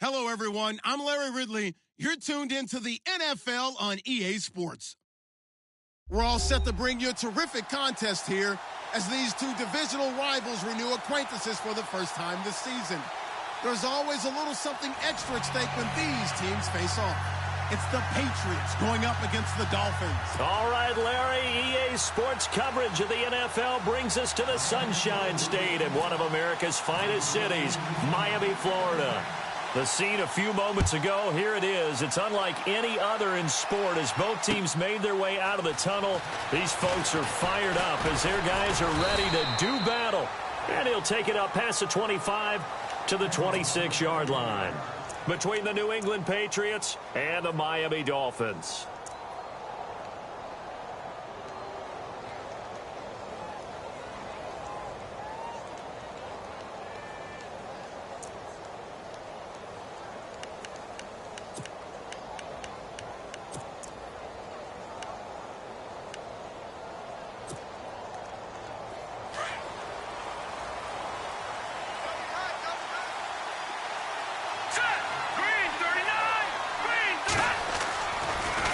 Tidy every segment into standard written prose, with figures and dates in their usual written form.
Hello, everyone. I'm Larry Ridley. You're tuned into the NFL on EA Sports. We're all set to bring you a terrific contest here as these two divisional rivals renew acquaintances for the first time this season. There's always a little something extra at stake when these teams face off. It's the Patriots going up against the Dolphins. All right, Larry, EA Sports coverage of the NFL brings us to the Sunshine State in one of America's finest cities, Miami, Florida. The scene a few moments ago, here it is. It's unlike any other in sport as both teams made their way out of the tunnel. These folks are fired up as their guys are ready to do battle. And he'll take it up past the 25 to the 26-yard line between the New England Patriots and the Miami Dolphins.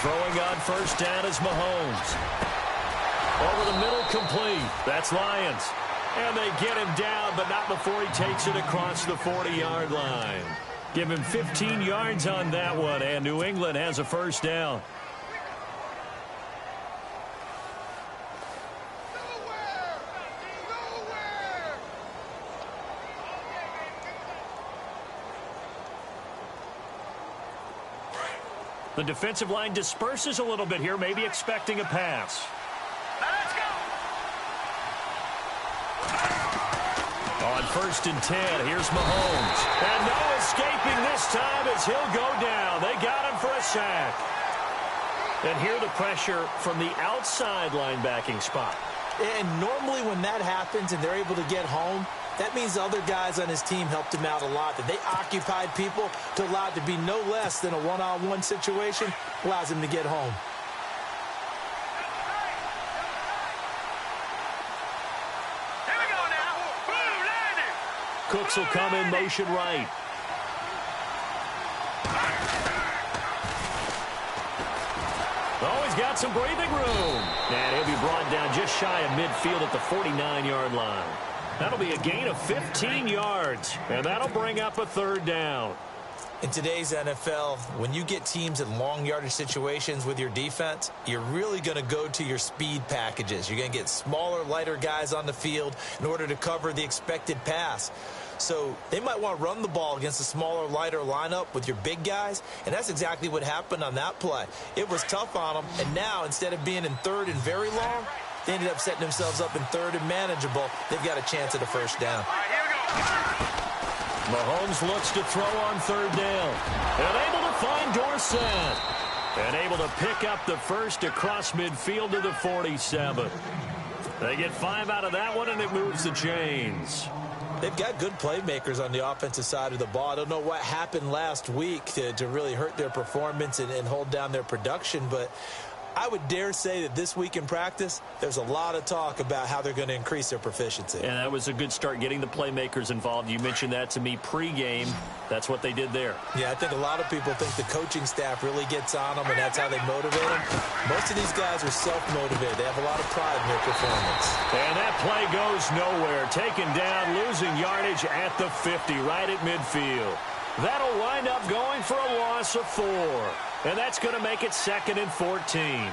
Throwing on first down is Mahomes. Over the middle, complete. That's Lions. And they get him down, but not before he takes it across the 40-yard line. Give him 15 yards on that one, and New England has a first down. The defensive line disperses a little bit here, maybe expecting a pass. Let's go. On first and 10, here's Mahomes. And no escaping this time as he'll go down. They got him for a sack. And here the pressure from the outside linebacking spot. And normally when that happens and they're able to get home, that means the other guys on his team helped him out a lot. That they occupied people to allow it to be no less than a one-on-one situation, allows him to get home. Here we go now. Boom, landed. Cooks will come in motion right. Oh, he's got some breathing room. And he'll be brought down just shy of midfield at the 49-yard line. That'll be a gain of 15 yards, and that'll bring up a third down. In today's NFL, when you get teams in long yardage situations with your defense, you're really going to go to your speed packages. You're going to get smaller, lighter guys on the field in order to cover the expected pass. So they might want to run the ball against a smaller, lighter lineup with your big guys, and that's exactly what happened on that play. It was tough on them, and now instead of being in third and very long, they ended up setting themselves up in third and manageable. They've got a chance at a first down. All right, here we go. Mahomes looks to throw on third down. And able to find Dorsett. And able to pick up the first across midfield to the 47. They get 5 out of that one, and it moves the chains. They've got good playmakers on the offensive side of the ball. I don't know what happened last week to really hurt their performance and hold down their production, but I would dare say that this week in practice, there's a lot of talk about how they're going to increase their proficiency. And that was a good start, getting the playmakers involved. You mentioned that to me pregame. That's what they did there. Yeah, I think a lot of people think the coaching staff really gets on them, and that's how they motivate them. Most of these guys are self-motivated. They have a lot of pride in their performance. And that play goes nowhere. Taken down, losing yardage at the 50, right at midfield. That'll wind up going for a loss of 4. And that's going to make it 2nd and 14.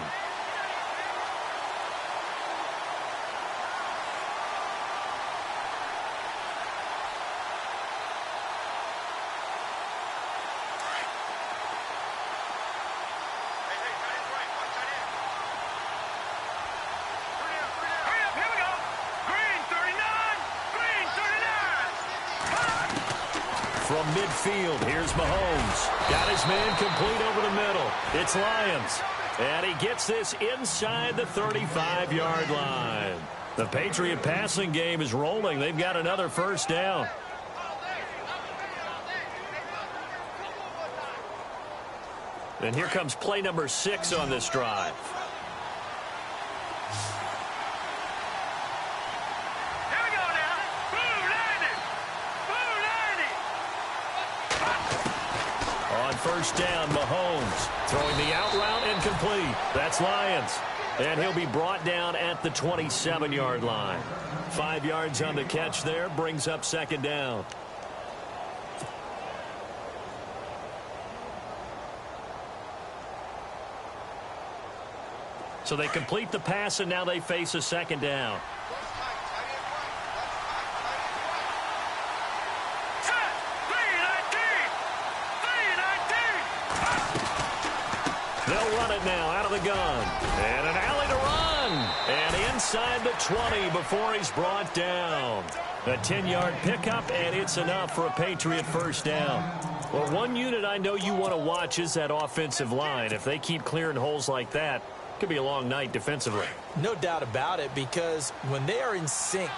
From midfield, here's Mahomes. Got his man complete over the middle. It's Lions. And he gets this inside the 35-yard line. The Patriot passing game is rolling. They've got another first down. And here comes play number 6 on this drive. Here we go now. Boom, landed. Boom, landed. first down. Mahomes throwing the out route and complete. That's Lions. And he'll be brought down at the 27-yard line. 5 yards on the catch there, brings up second down. So they complete the pass, and now they face a second down. They'll run it now out of the gun. And an alley to run. And inside the 20 before he's brought down. A 10-yard pickup, and it's enough for a Patriot first down. Well, one unit I know you want to watch is that offensive line. If they keep clearing holes like that, it could be a long night defensively. No doubt about it, because when they are in sync,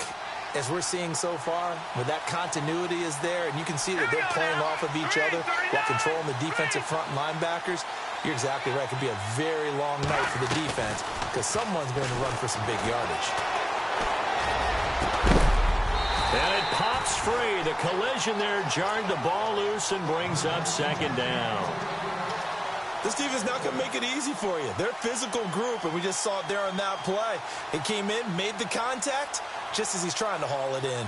as we're seeing so far, where that continuity is there, and you can see that they're playing off of each other while controlling the defensive front linebackers, you're exactly right. It could be a very long night for the defense because someone's going to run for some big yardage. And it pops free. The collision there jarred the ball loose and brings up second down. This team is not going to make it easy for you. They're a physical group, and we just saw it there on that play. It came in, made the contact, just as he's trying to haul it in.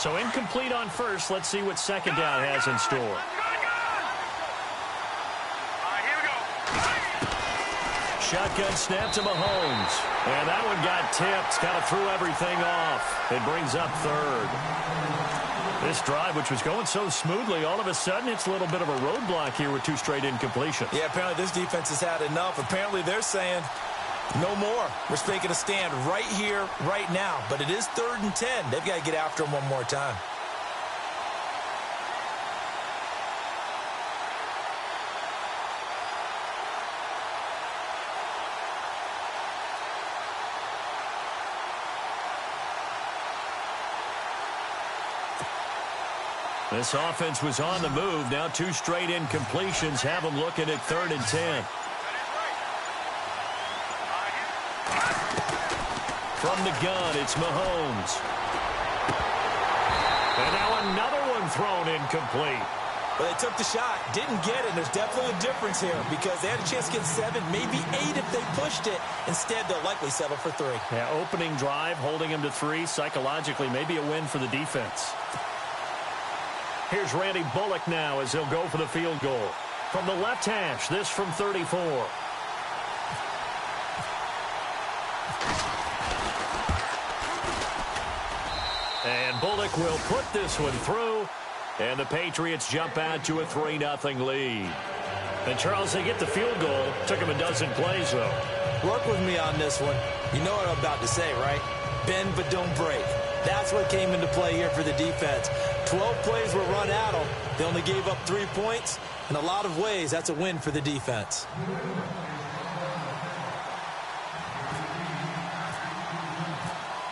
So incomplete on first. Let's see what second down has in store. All right, here we go. Shotgun snap to Mahomes. And that one got tipped. Kind of threw everything off. It brings up third. This drive, which was going so smoothly, all of a sudden it's a little bit of a roadblock here with two straight incompletions. Yeah, apparently this defense has had enough. Apparently they're saying no more. We're taking a stand right here, right now. But it is 3rd and 10. They've got to get after him one more time. This offense was on the move. Now two straight incompletions have them looking at 3rd and 10. From the gun, it's Mahomes. And now another one thrown incomplete. But they took the shot, didn't get it. There's definitely a difference here because they had a chance to get 7, maybe 8 if they pushed it. Instead, they'll likely settle for 3. Yeah, opening drive, holding them to 3. Psychologically, maybe a win for the defense. Here's Randy Bullock now as he'll go for the field goal. From the left hash, this from 34. And Bullock will put this one through. And the Patriots jump out to a 3-0 lead. And, Charles, they get the field goal. Took them a dozen plays, though. Work with me on this one. You know what I'm about to say, right? Bend but don't break. That's what came into play here for the defense. 12 plays were run at them. They only gave up 3 points. In a lot of ways, that's a win for the defense.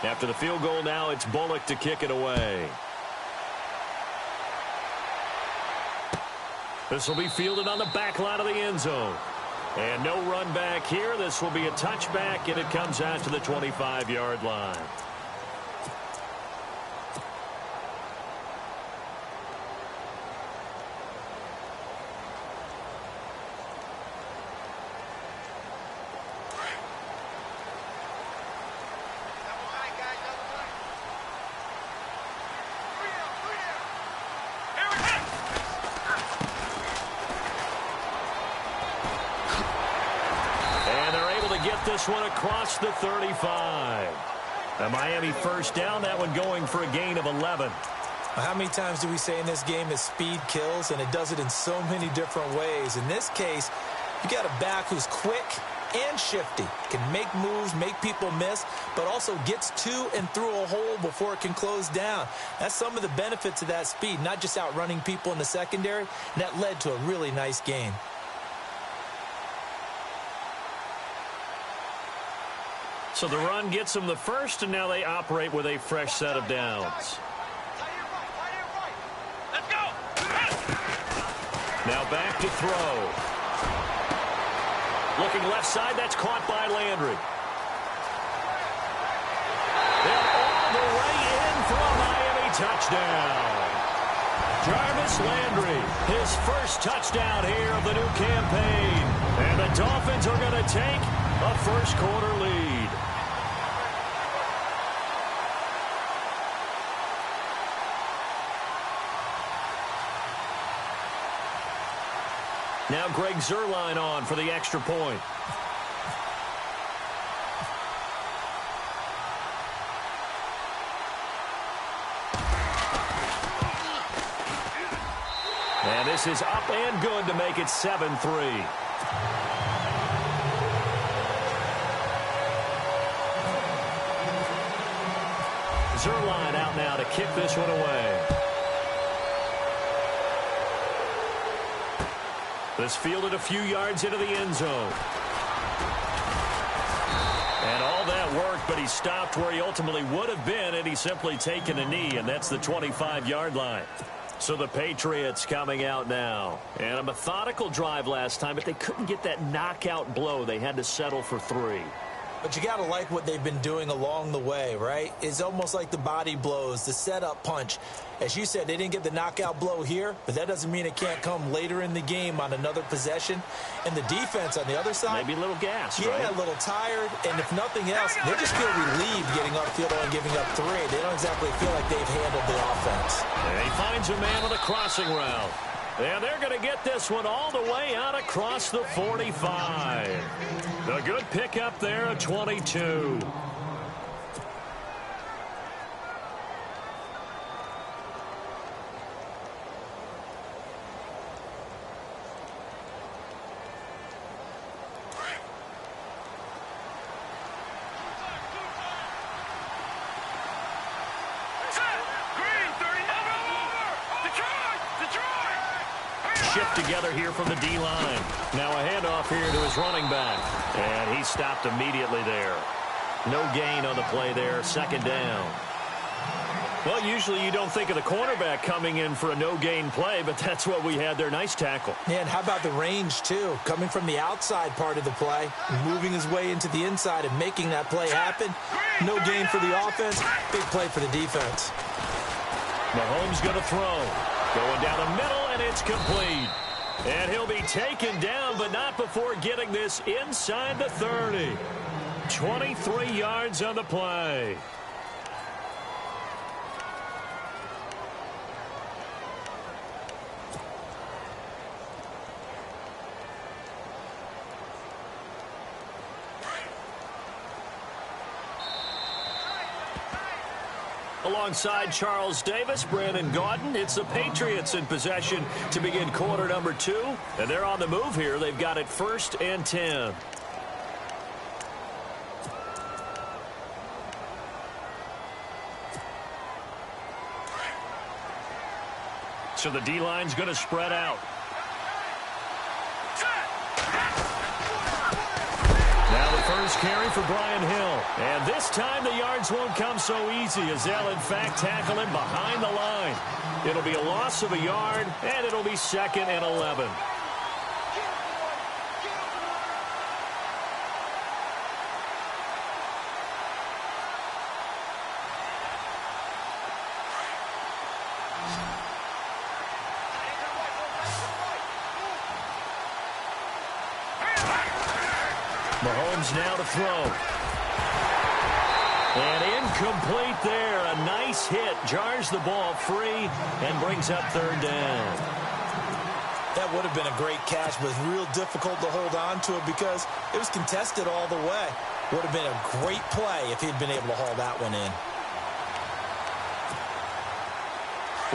After the field goal now, it's Bullock to kick it away. This will be fielded on the back line of the end zone. And no run back here. This will be a touchback, and it comes out to the 25-yard line. This one across the 35. A Miami first down, that one going for a gain of 11. How many times do we say in this game that speed kills, and it does it in so many different ways? In this case, you got a back who's quick and shifty, can make moves, make people miss, but also gets to and through a hole before it can close down. That's some of the benefits of that speed, not just outrunning people in the secondary, and that led to a really nice game. So the run gets them the first, and now they operate with a fresh set of downs. Let's go. Now back to throw. Looking left side, that's caught by Landry. And all the way in for a Miami touchdown. Jarvis Landry, his first touchdown here of the new campaign. And the Dolphins are going to take a first-quarter lead. Now Greg Zuerlein on for the extra point. And this is up and good to make it 7-3. Zuerlein out now to kick this one away. This fielded a few yards into the end zone. And all that worked, but he stopped where he ultimately would have been, and he's simply taken a knee, and that's the 25-yard line. So the Patriots coming out now. And a methodical drive last time, but they couldn't get that knockout blow. They had to settle for 3. But you got to like what they've been doing along the way, right? It's almost like the body blows, the setup punch. As you said, they didn't get the knockout blow here, but that doesn't mean it can't come later in the game on another possession. And the defense on the other side, maybe a little gas, yeah, right? A little tired. And if nothing else, they just feel relieved getting upfield and giving up 3. They don't exactly feel like they've handled the offense. And he finds a man on the crossing route. And they're going to get this one all the way out across the 45. A good pickup there of 22. Shift together here from the D-line. Now a handoff here to his running back. And he stopped immediately there. No gain on the play there. Second down. Well, usually you don't think of the cornerback coming in for a no-gain play, but that's what we had there. Nice tackle. And how about the range, too? Coming from the outside part of the play, moving his way into the inside and making that play happen. No gain for the offense. Big play for the defense. Mahomes going to throw. Going down the middle, and it's complete. And he'll be taken down, but not before getting this inside the 30. 23 yards on the play. Alongside Charles Davis, Brandon Gaudin, it's the Patriots in possession to begin quarter number 2. And they're on the move here. They've got it 1st and 10. So the D-line's going to spread out. Now the first carry for Brian Hill. And this time the yards won't come so easy as they'll in fact tackle him behind the line. It'll be a loss of a yard, and it'll be 2nd and 11. Mahomes now to throw. And incomplete there. A nice hit. Jars the ball free and brings up 3rd down. That would have been a great catch, but it's real difficult to hold on to it because it was contested all the way. Would have been a great play if he'd been able to haul that one in.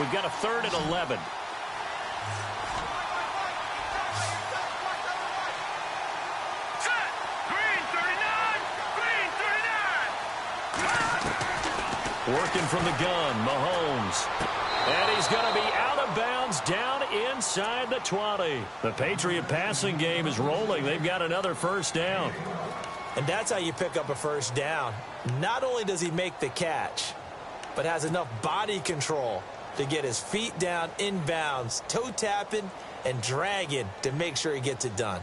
We've got a 3rd and 11. Working from the gun, Mahomes. And he's going to be out of bounds down inside the 20. The Patriot passing game is rolling. They've got another 1st down. And that's how you pick up a 1st down. Not only does he make the catch, but has enough body control to get his feet down inbounds, toe tapping and dragging to make sure he gets it done.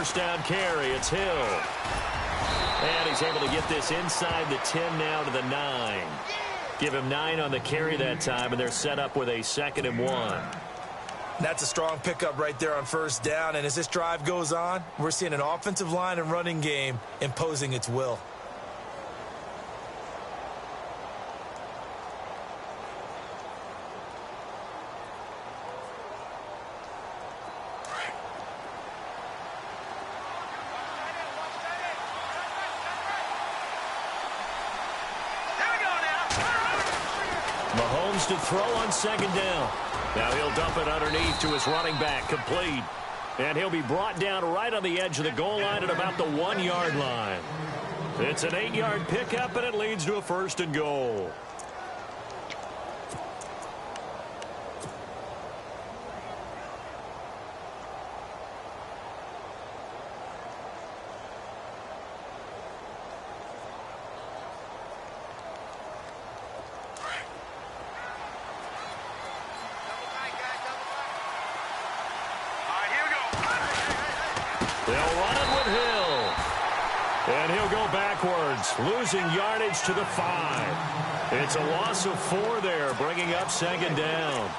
first down carry. It's Hill. And he's able to get this inside the 10 now to the 9. Give him 9 on the carry that time, and they're set up with a 2nd and 1. That's a strong pickup right there on first down, and as this drive goes on, we're seeing an offensive line and running game imposing its will. Mahomes to throw on 2nd down. Now he'll dump it underneath to his running back, complete. And he'll be brought down right on the edge of the goal line at about the 1-yard line. It's an 8-yard pickup, and it leads to a 1st and goal. They'll run it with Hill. And he'll go backwards, losing yardage to the 5. It's a loss of 4 there, bringing up 2nd down.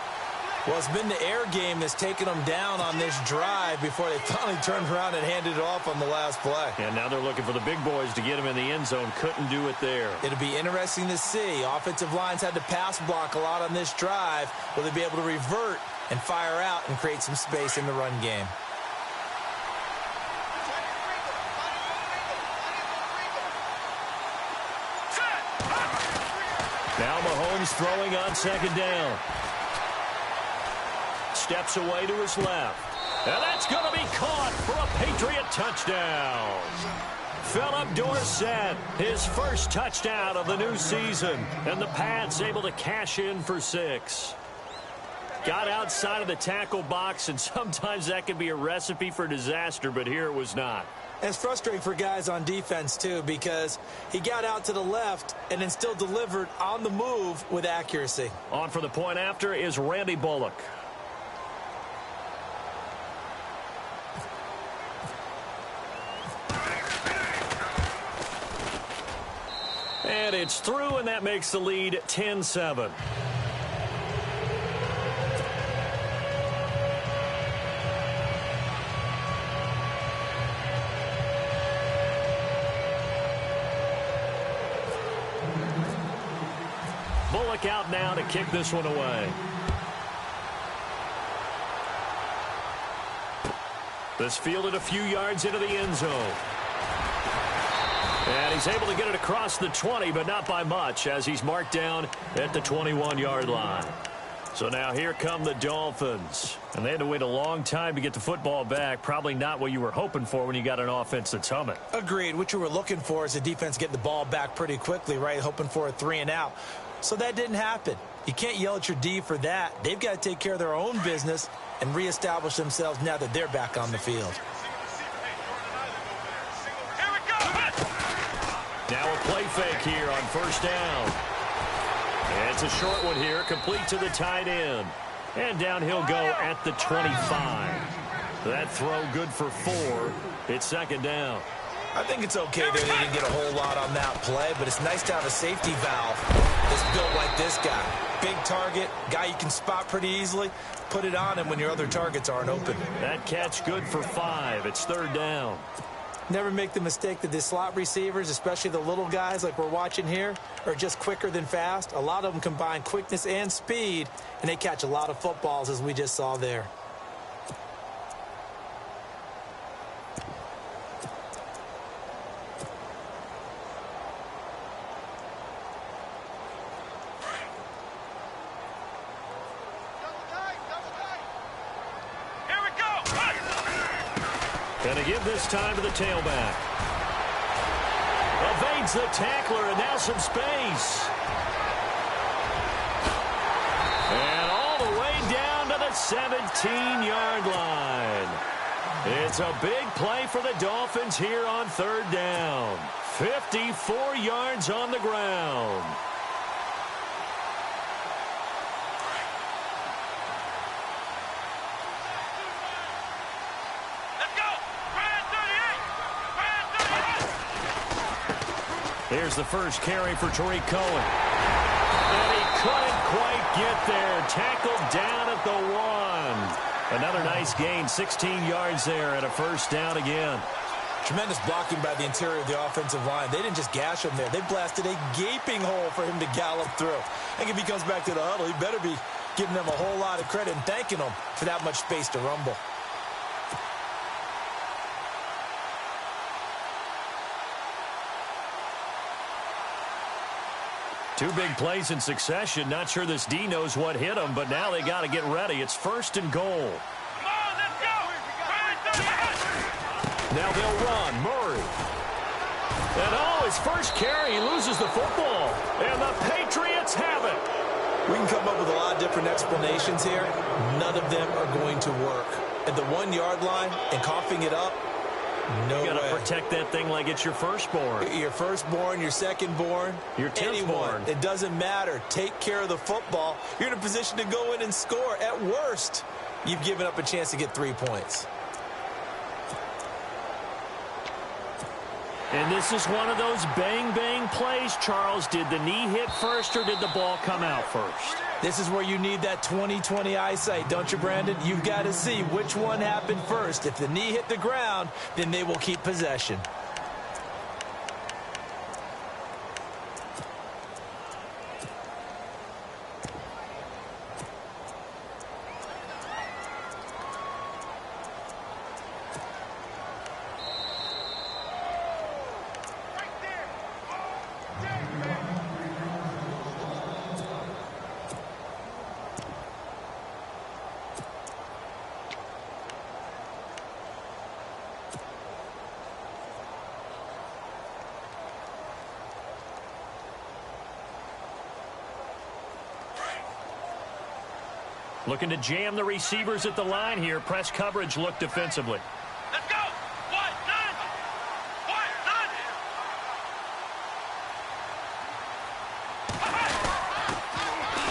Well, it's been the air game that's taken them down on this drive before they finally turned around and handed it off on the last play. And now they're looking for the big boys to get him in the end zone. Couldn't do it there. It'll be interesting to see. Offensive lines had to pass block a lot on this drive. Will they be able to revert and fire out and create some space in the run game? Now Mahomes throwing on 2nd down. Steps away to his left. And that's going to be caught for a Patriot touchdown. Philip Dorsett, his first touchdown of the new season. And the Pats able to cash in for 6. Got outside of the tackle box, and sometimes that can be a recipe for disaster, but here it was not. It's frustrating for guys on defense, too, because he got out to the left and then still delivered on the move with accuracy. On for the point after is Randy Bullock. And it's through, and that makes the lead 10-7. Bullock out now to kick this one away. This fielded a few yards into the end zone. And he's able to get it across the 20, but not by much, as he's marked down at the 21-yard line. So now here come the Dolphins. And they had to wait a long time to get the football back. Probably not what you were hoping for when you got an offense that's humming. Agreed. What you were looking for is the defense getting the ball back pretty quickly, right? Hoping for a 3-and-out. So that didn't happen. You can't yell at your D for that. They've got to take care of their own business and reestablish themselves now that they're back on the field. Now a play fake here on first down. And it's a short one here, complete to the tight end. And down he'll go at the 25. That throw good for 4. It's 2nd down. I think it's okay that they didn't get a whole lot on that play, but it's nice to have a safety valve that's built like this guy. Big target, guy you can spot pretty easily. Put it on him when your other targets aren't open. That catch good for 5. It's 3rd down. Never make the mistake that the slot receivers, especially the little guys like we're watching here, are just quicker than fast. A lot of them combine quickness and speed, and they catch a lot of footballs, as we just saw there. Going to give this time to the tailback. Evades the tackler, and now some space. And all the way down to the 17-yard line. It's a big play for the Dolphins here on 3rd down. 54 yards on the ground. Let's go! Here's the first carry for Tariq Cohen. And he couldn't quite get there. Tackled down at the 1. Another nice gain, 16 yards there and a first down again. Tremendous blocking by the interior of the offensive line. They didn't just gash him there. They blasted a gaping hole for him to gallop through. I think if he comes back to the huddle, he better be giving them a whole lot of credit and thanking them for that much space to rumble. Two big plays in succession. Not sure this D knows what hit him, but now they got to get ready. It's 1st and goal. Come on, let's go! Now they'll run. Murray. And his first carry, he loses the football. And the Patriots have it. We can come up with a lot of different explanations here. None of them are going to work. At the 1-yard line and coughing it up, no way. You got to protect that thing like it's your firstborn. Your firstborn, your secondborn, your 10th born. It doesn't matter. Take care of the football. You're in a position to go in and score. At worst, you've given up a chance to get 3 points. And this is one of those bang-bang plays, Charles. Did the knee hit first or did the ball come out first? This is where you need that 20/20 eyesight, don't you, Brandon? You've got to see which one happened first. If the knee hit the ground, then they will keep possession. Looking to jam the receivers at the line here. Press coverage look defensively. Let's go! What? None! What?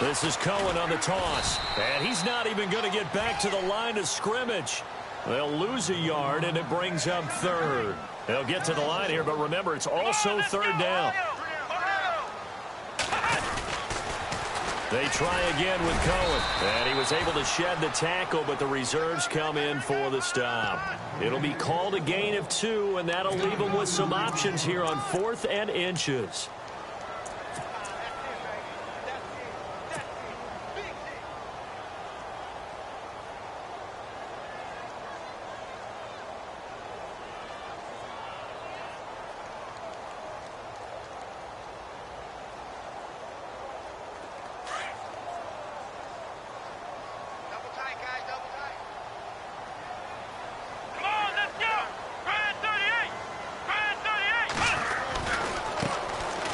None! This is Cohen on the toss. And he's not even going to get back to the line of scrimmage. They'll lose a yard, and it brings up 3rd. They'll get to the line here, but remember, it's also 3rd down. They try again with Cohen. And he was able to shed the tackle, but the reserves come in for the stop. It'll be called a gain of 2, and that'll leave them with some options here on 4th and inches.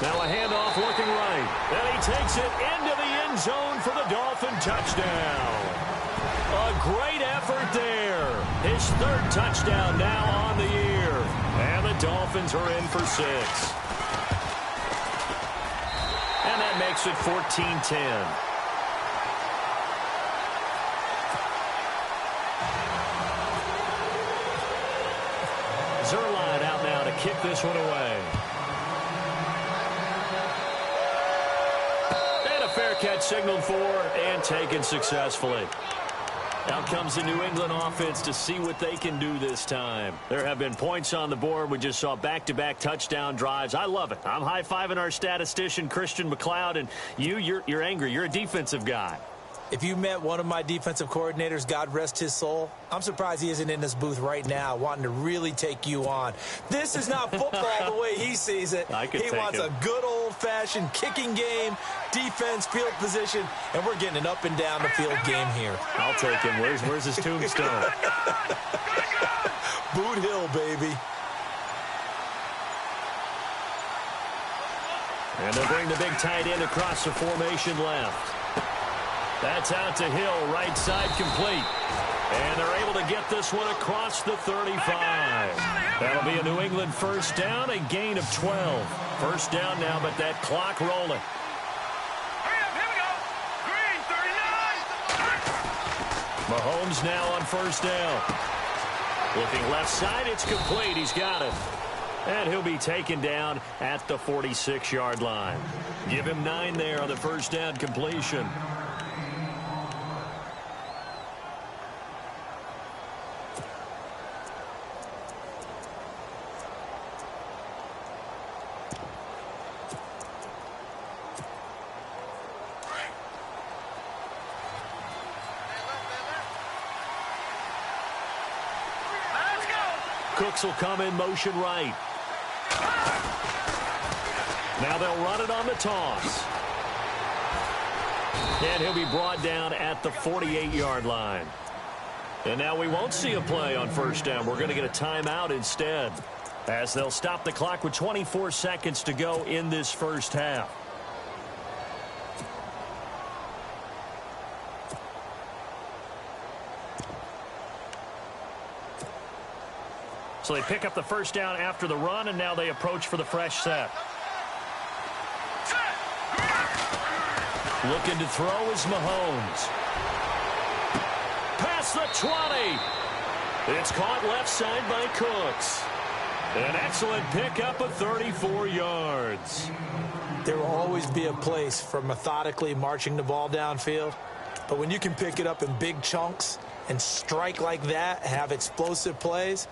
Now a handoff looking right. And he takes it into the end zone for the Dolphin touchdown. A great effort there. His 3rd touchdown now on the year. And the Dolphins are in for 6. And that makes it 14-10. Zerline out now to kick this one away. Fair catch signaled for and taken successfully. Out comes the New England offense to see what they can do this time. There have been points on the board. We just saw back-to-back touchdown drives. I love it. I'm high-fiving our statistician, Christian McLeod, and you're angry. You're a defensive guy. If you met one of my defensive coordinators, God rest his soul, I'm surprised he isn't in this booth right now wanting to really take you on. This is not football the way he sees it. He wants a good old-fashioned kicking game, defense, field position, and we're getting an up-and-down-the-field game here. I'll take him. Where's his tombstone? Boot Hill, baby. And they'll bring the big tight end across the formation left. That's out to Hill, right side complete. And they're able to get this one across the 35. That'll be a New England first down, a gain of 12. First down now, but that clock rolling. Hurry up, here we go. Green, 39. Mahomes now on first down. Looking left side, it's complete. He's got it. And he'll be taken down at the 46-yard line. Give him 9 there on the first down completion. Cooks will come in motion right. Now they'll run it on the toss. And he'll be brought down at the 48-yard line. And now we won't see a play on first down. We're going to get a timeout instead, as they'll stop the clock with 24 seconds to go in this first half. So they pick up the first down after the run, and now they approach for the fresh set. Looking to throw is Mahomes. Past the 20. It's caught left side by Cooks. An excellent pickup of 34 yards. There will always be a place for methodically marching the ball downfield. But when you can pick it up in big chunks and strike like that, have explosive plays,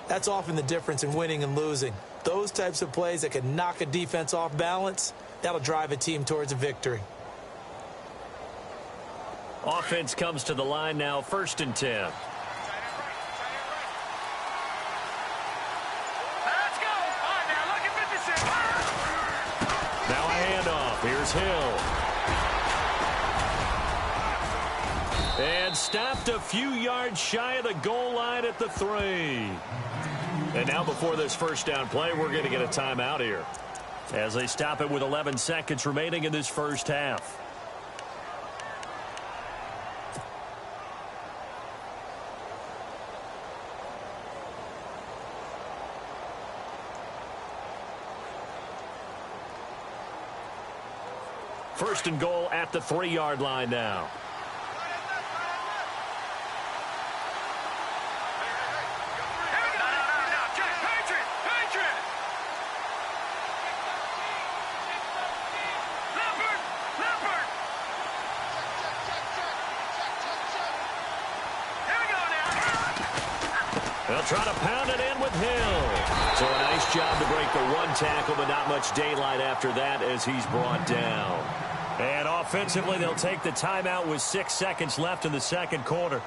that's often the difference in winning and losing. Those types of plays that can knock a defense off balance, that'll drive a team towards a victory. Offense comes to the line now, 1st and 10. Let's go. All right, now look at 56. Now a handoff. Here's Hill. And stopped a few yards shy of the goal line at the 3. And now before this first down play, we're going to get a timeout here, as they stop it with 11 seconds remaining in this first half. First and goal at the 3-yard line now. They'll try to pound it in with Hill. So a nice job to break the 1 tackle, but not much daylight after that as he's brought down. And offensively, they'll take the timeout with 6 seconds left in the second quarter.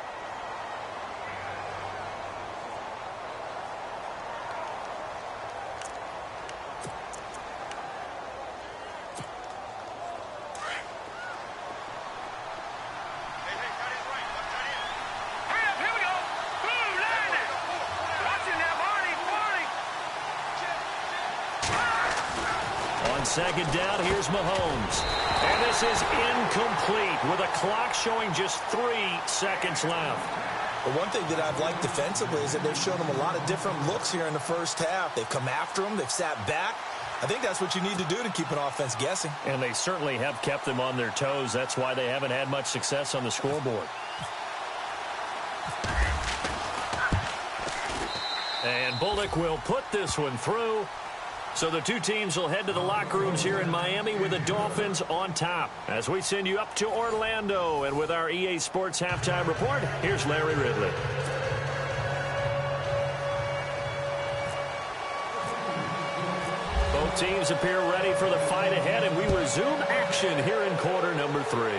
Second down, here's Mahomes. And this is incomplete with a clock showing just 3 seconds left. But one thing that I've liked defensively is that they've shown them a lot of different looks here in the first half. They've come after them. They've sat back. I think that's what you need to do to keep an offense guessing. And they certainly have kept them on their toes. That's why they haven't had much success on the scoreboard. And Bullock will put this one through. So the two teams will head to the locker rooms here in Miami with the Dolphins on top. As we send you up to Orlando, and with our EA Sports Halftime Report, here's Larry Ridley. Both teams appear ready for the fight ahead, and we resume action here in quarter number 3.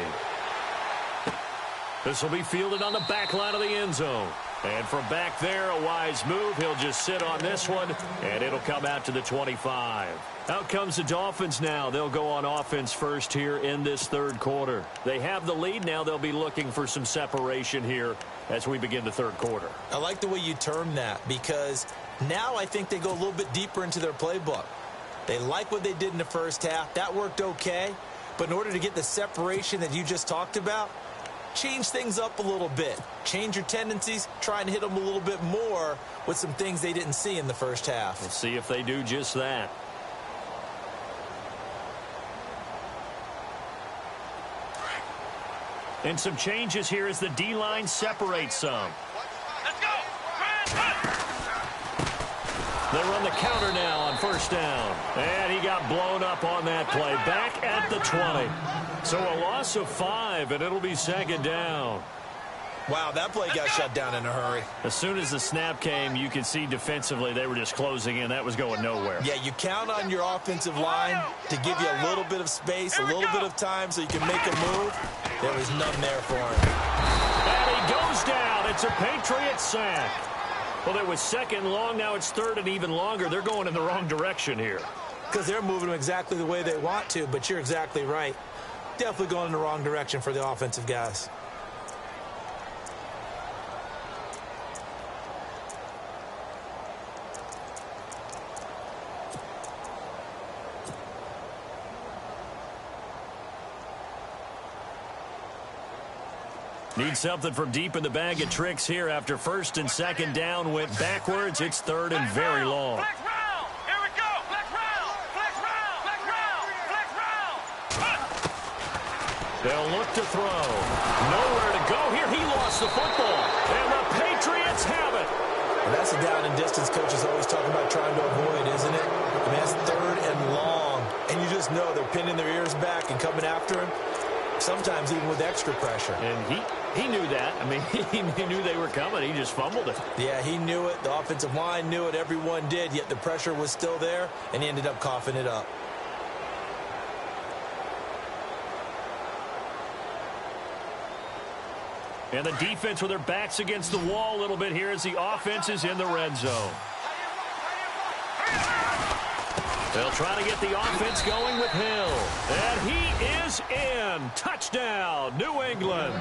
This will be fielded on the back line of the end zone. And from back there, a wise move. He'll just sit on this one, and it'll come out to the 25. Out comes the Dolphins now. They'll go on offense first here in this third quarter. They have the lead. Now they'll be looking for some separation here as we begin the third quarter. I like the way you term that, because now I think they go a little bit deeper into their playbook. They like what they did in the first half. That worked okay. But in order to get the separation that you just talked about, change things up a little bit. Change your tendencies. Try and hit them a little bit more with some things they didn't see in the first half. We'll see if they do just that. And some changes here as the D-line separates some. Let's go. They run the counter now on first down. And he got blown up on that play. Back at the 20. So a loss of 5, and it'll be second down. Wow, that play got shut down in a hurry. As soon as the snap came, you could see defensively they were just closing in. That was going nowhere. Yeah, you count on your offensive line to give you a little bit of space, a little bit of time so you can make a move. There was none there for him. And he goes down. It's a Patriot sack. Well, it was second and long. Now it's third and even longer. They're going in the wrong direction here. Because they're moving them exactly the way they want to, but you're exactly right. Definitely going in the wrong direction for the offensive guys. Need something from deep in the bag of tricks here after first and second down went backwards. It's third and very long. Flex round. Here we go. Flex round. Flex round. Flex round. Flex round. They'll look to throw. Nowhere to go here. He lost the football. And the Patriots have it. And that's a down and distance coach is always talking about trying to avoid, isn't it? I mean, that's third and long. And you just know they're pinning their ears back and coming after him. Sometimes even with extra pressure. And he knew that. I mean, he knew they were coming. He just fumbled it. Yeah, he knew it. The offensive line knew it. Everyone did, yet the pressure was still there, and he ended up coughing it up. And the defense with their backs against the wall a little bit here as the offense is in the red zone. They'll try to get the offense going with Hill. And he is in. Touchdown, New England.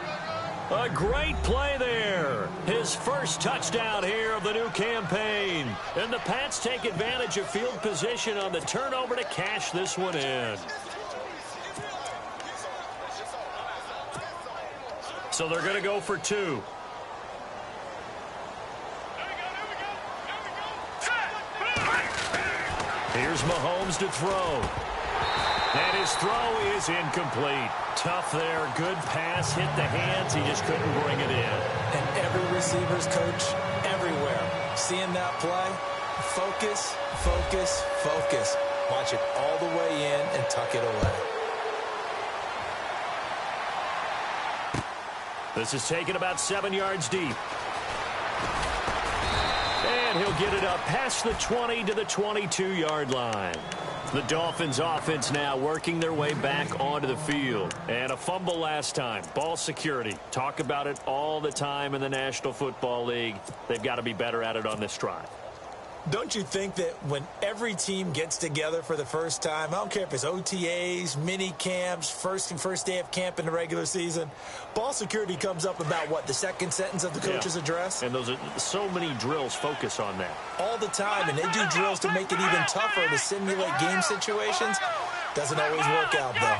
A great play there. His first touchdown here of the new campaign. And the Pats take advantage of field position on the turnover to cash this one in. So they're going to go for 2. Here's Mahomes to throw. And his throw is incomplete. Tough there. Good pass. Hit the hands. He just couldn't bring it in. And every receiver's coach everywhere. Seeing that play, focus, focus, focus. Watch it all the way in and tuck it away. This is taken about 7 yards deep. And he'll get it up past the 20 to the 22-yard line. The Dolphins offense now working their way back onto the field. And a fumble last time. Ball security. Talk about it all the time in the National Football League. They've got to be better at it on this drive. Don't you think that when every team gets together for the first time, I don't care if it's OTAs, mini camps, first day of camp in the regular season, ball security comes up about what, the second sentence of the coach's address? And those are so many drills focus on that. All the time, and they do drills to make it even tougher to simulate game situations. Doesn't always work out, though.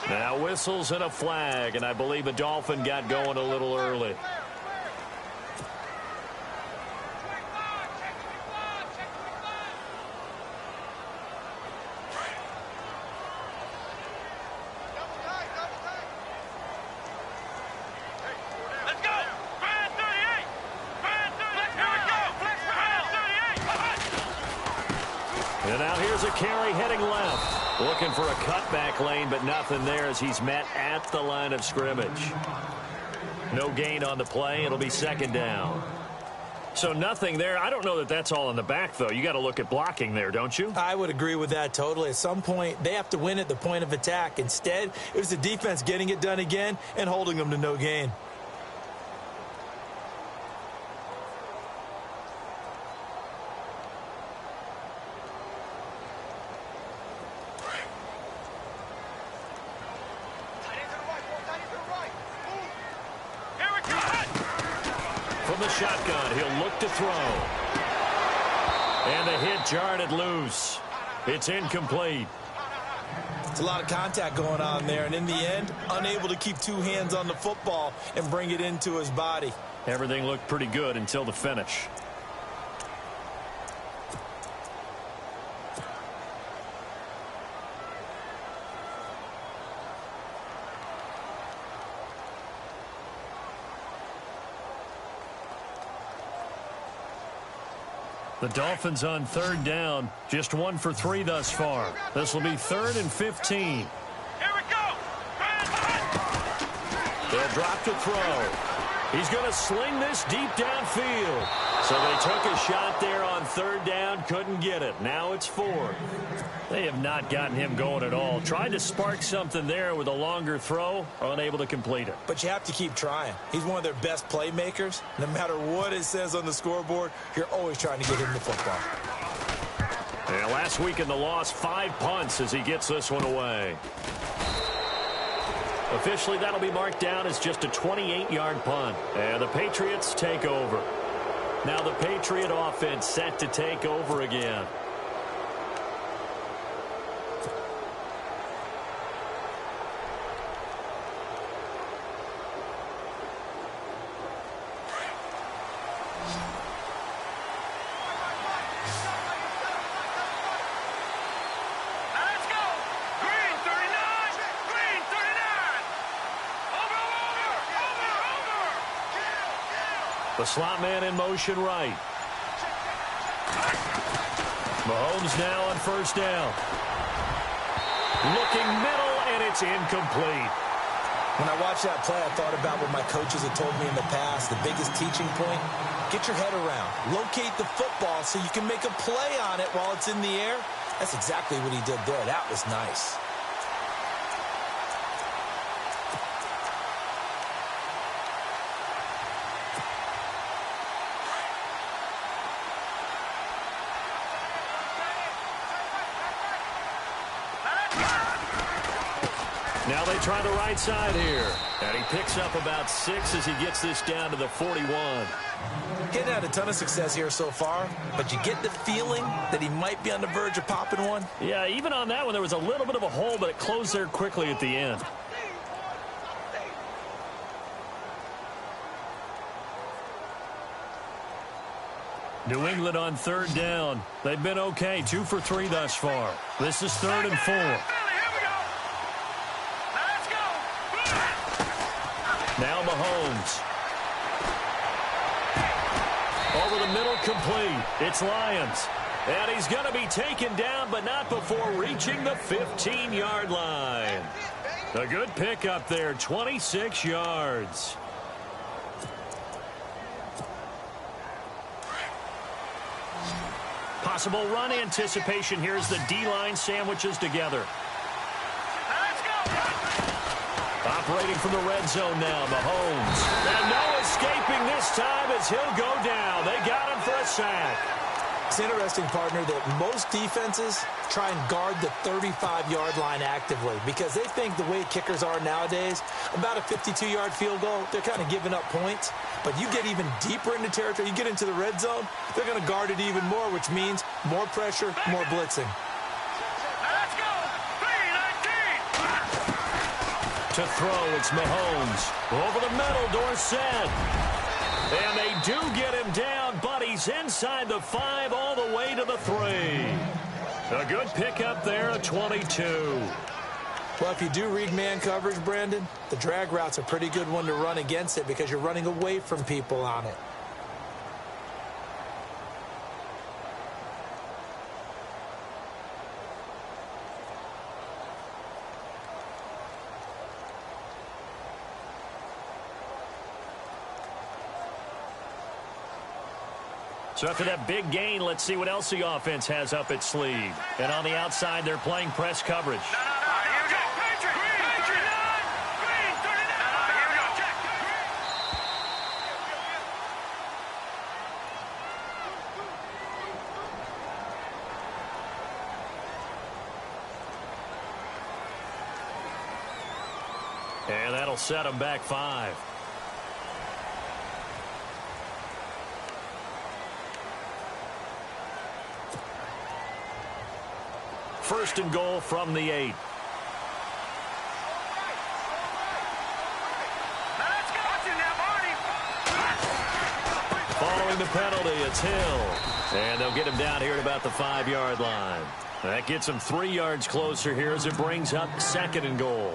Now whistles and a flag, and I believe a Dolphin got going a little early. And now here's a carry heading left. Looking for a cutback lane, but nothing there as he's met at the line of scrimmage. No gain on the play. It'll be second down. So nothing there. I don't know that that's all in the back, though. You got to look at blocking there, don't you? I would agree with that totally. At some point, they have to win at the point of attack. Instead, it was the defense getting it done again and holding them to no gain. From the shotgun, he'll look to throw. And the hit jarred it loose. It's incomplete. It's a lot of contact going on there, and in the end, unable to keep two hands on the football and bring it into his body. Everything looked pretty good until the finish. The Dolphins on third down, just 1 for 3 thus far. This will be 3rd and 15. Here we go. They'll drop to throw. He's going to sling this deep downfield. So they took a shot there on third down, couldn't get it. Now it's 4th. They have not gotten him going at all. Tried to spark something there with a longer throw, unable to complete it. But you have to keep trying. He's one of their best playmakers. No matter what it says on the scoreboard, you're always trying to get him the football. Yeah, last week in the loss, 5 punts as he gets this one away. Officially, that'll be marked down as just a 28-yard punt. And the Patriots take over. Now the Patriot offense set to take over again. The slot man in motion right. Mahomes now on first down. Looking middle, and it's incomplete. When I watched that play, I thought about what my coaches had told me in the past. The biggest teaching point, get your head around. Locate the football so you can make a play on it while it's in the air. That's exactly what he did there. That was nice. Now they try the right side here. And he picks up about 6 as he gets this down to the 41. Getting had a ton of success here so far, but you get the feeling that he might be on the verge of popping one. Yeah, even on that one, there was a little bit of a hole, but it closed there quickly at the end. New England on third down. They've been okay, 2 for 3 thus far. This is 3rd and 4. Now Mahomes. Over the middle, complete. It's Lions. And he's going to be taken down, but not before reaching the 15-yard line. A good pickup there, 26 yards. Possible run anticipation. Here's the D-line sandwiches together. Operating from the red zone now, Mahomes. And no escaping this time as he'll go down. They got him for a sack. It's interesting, partner, that most defenses try and guard the 35-yard line actively because they think the way kickers are nowadays, about a 52-yard field goal, they're kind of giving up points. But you get even deeper into territory, you get into the red zone, they're going to guard it even more, which means more pressure, more blitzing. To throw, it's Mahomes. Over the middle, Dorsett. And they do get him down, but he's inside the 5 all the way to the 3. A good pickup there, a 22. Well, if you do read man coverage, Brandon, the drag route's a pretty good one to run against it because you're running away from people on it. So after that big gain, let's see what else the offense has up its sleeve. And on the outside, they're playing press coverage. And that'll set them back 5. First and goal from the 8. Following the penalty, it's Hill. And they'll get him down here at about the 5-yard line. That gets him 3 yards closer here as it brings up 2nd and goal.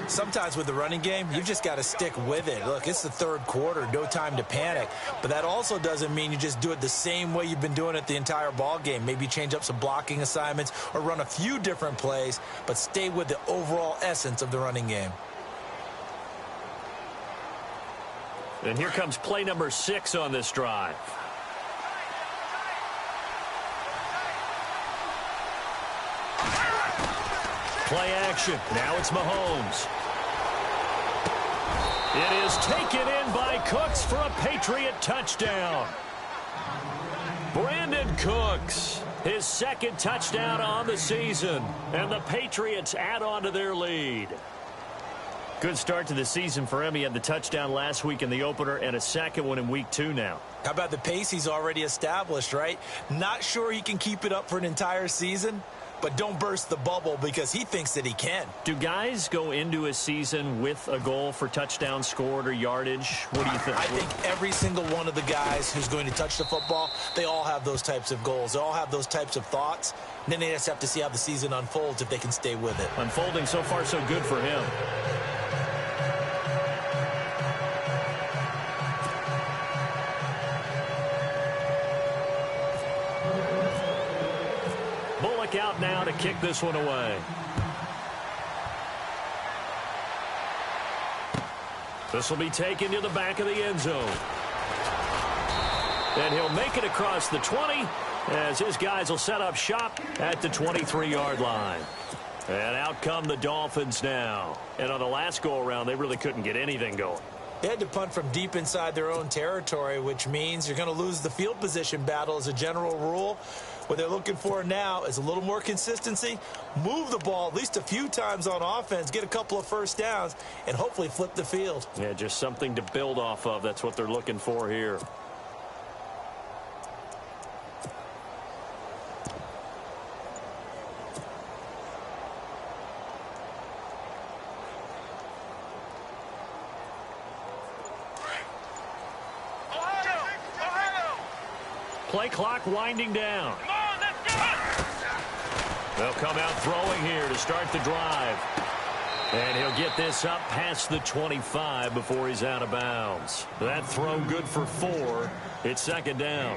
Sometimes with the running game, you've just got to stick with it. Look, it's the third quarter, no time to panic. But that also doesn't mean you just do it the same way you've been doing it the entire ball game. Maybe change up some blocking assignments or run a few different plays, but stay with the overall essence of the running game. And here comes play number 6 on this drive. Play action. Now it's Mahomes. It is taken in by Cooks for a Patriot touchdown. Brandon Cooks, his second touchdown on the season. And the Patriots add on to their lead. Good start to the season for him. He had the touchdown last week in the opener and a second one in week 2 now. How about the pace he's already established, right? Not sure he can keep it up for an entire season, but don't burst the bubble because he thinks that he can. Do guys go into a season with a goal for touchdowns scored or yardage? What do you think? I think every single one of the guys who's going to touch the football, they all have those types of goals. They all have those types of thoughts. And then they just have to see how the season unfolds if they can stay with it. Unfolding so far so good for him. Out now to kick this one away. This will be taken to the back of the end zone. And he'll make it across the 20 as his guys will set up shop at the 23-yard line. And out come the Dolphins now. And on the last go-around, they really couldn't get anything going. They had to punt from deep inside their own territory, which means you're going to lose the field position battle as a general rule. What they're looking for now is a little more consistency, move the ball at least a few times on offense, get a couple of first downs, and hopefully flip the field. Yeah, just something to build off of. That's what they're looking for here. Play clock winding down. Come on, let's go! They'll come out throwing here to start the drive. And he'll get this up past the 25 before he's out of bounds. That throw good for 4. It's second down.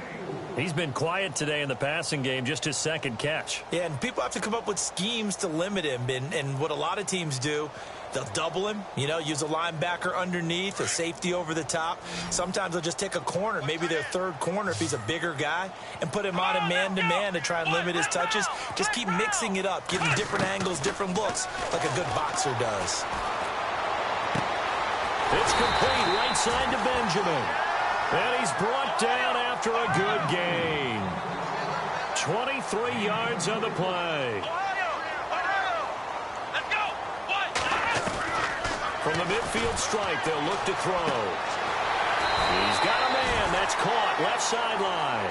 He's been quiet today in the passing game, just his second catch. Yeah, and people have to come up with schemes to limit him. And what a lot of teams do, they'll double him, use a linebacker underneath, a safety over the top. Sometimes they'll just take a corner, maybe their third corner if he's a bigger guy, and put him on a man-to-man to try and limit his touches. Just keep mixing it up, give him different angles, different looks, like a good boxer does. It's complete right side to Benjamin. And he's brought down after a good gain. 23 yards on the play. From the midfield strike, they'll look to throw. He's got a man. That's caught. Left sideline.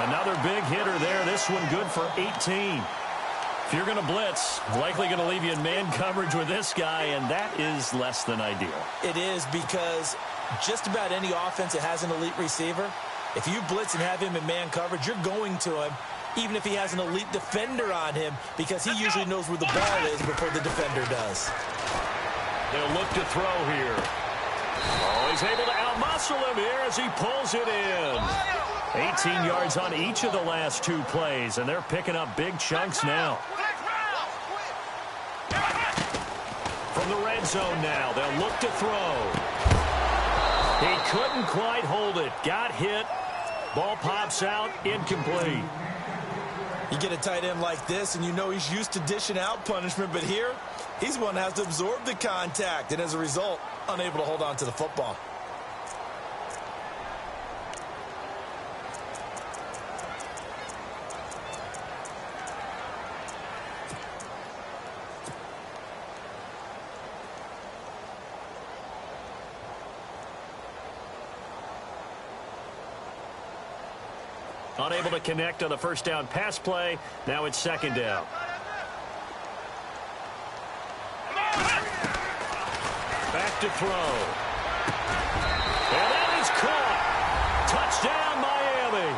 Another big hitter there. This one good for 18. If you're going to blitz, likely going to leave you in man coverage with this guy, and that is less than ideal. It is, because just about any offense that has an elite receiver, if you blitz and have him in man coverage, you're going to him, even if he has an elite defender on him, because he usually knows where the ball is before the defender does. They'll look to throw here. Oh, he's able to outmuscle him here as he pulls it in. 18 yards on each of the last 2 plays, and they're picking up big chunks now. From the red zone now, they'll look to throw. He couldn't quite hold it. Got hit. Ball pops out. Incomplete. You get a tight end like this, and you know he's used to dishing out punishment, but here, he's one that has to absorb the contact, and as a result, unable to hold on to the football. Unable to connect on the first down pass play. Now it's second down. Back to throw. And that is caught. Touchdown, Miami.